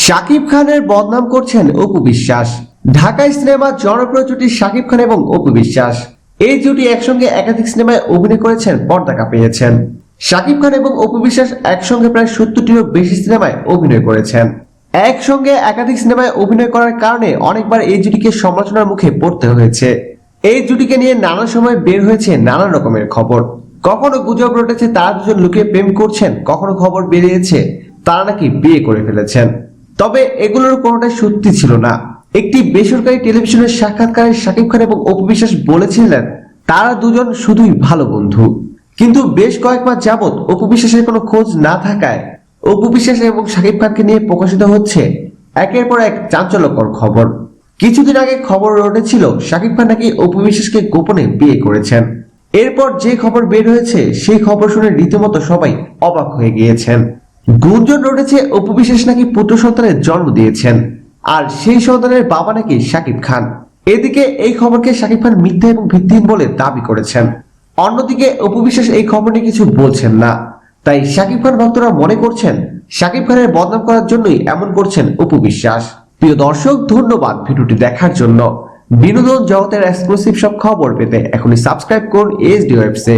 শাকিব খানের বদনাম করছেন অপু বিশ্বাস। ঢাকায় সিনেমার জনপ্রিয় জুটি শাকিব খান এবং অপু বিশ্বাস। এই জুটি একসঙ্গে একাধিক সিনেমায় অভিনয় করেছেন, পর্দা কাঁপিয়েছেন। শাকিব খান এবং অপু বিশ্বাস একসঙ্গে প্রায় 70টিরও বেশি সিনেমায় অভিনয় করেছেন। একসঙ্গে একাধিক সিনেমায় অভিনয় করার কারণে অনেকবার এই জুটিকে সমালোচনার মুখে পড়তে হয়েছে। এই জুটিকে নিয়ে নানা সময় বের হয়েছে নানা রকমের খবর। কখনো গুজব রটেছে তারা দুজন লুকিয়ে প্রেম করছেন, কখনো খবর বেরিয়েছে তারা নাকি বিয়ে করে ফেলেছেন। তবে এগুলোর কোনোটাই সত্যি ছিল না। একটি বেসরকারি টেলিভিশনের সাক্ষাৎকারে শাকিব খান এবং অপু বিশ্বাস বলেছিলেন তারা দুজন শুধুই ভালো বন্ধু। কিন্তু বেশ কয়েক মাস যাবত অপু বিশ্বাসের কোনো খোঁজ না থাকায় অপু বিশ্বাস এবং শাকিব খানকে নিয়ে প্রকাশিত হচ্ছে একের পর এক চাঞ্চল্যকর খবর। কিছুদিন আগে খবর উঠেছিল শাকিব খান নাকি অপু বিশ্বাসকে গোপনে বিয়ে করেছেন। এরপর যে খবর বের হয়েছে সেই খবর শুনে রীতিমতো সবাই অবাক হয়ে গিয়েছেন। গুঞ্জন রটেছে অপু বিশ্বাস নাকি পুত্র সন্তানের জন্ম দিয়েছেন, আর সেই সন্তানের বাবা নাকি শাকিব খান। এদিকে এই খবরকে শাকিব খান মিথ্যা এবং ভিত্তিহীন বলে দাবি করেছেন। অন্যদিকে অপু বিশ্বাস এই খবর নিয়ে কিছু বলছেন না। তাই শাকিব খান ভক্তরা মনে করছেন শাকিব খানের বদনাম করার জন্যই এমন করছেন অপু বিশ্বাস। প্রিয় দর্শক, ধন্যবাদ ভিডিওটি দেখার জন্য। বিনোদন জগতের এক্সক্লুসিভ সব খবর পেতে এখনই সাবস্ক্রাইব করুন এইচডি ওয়েবসে।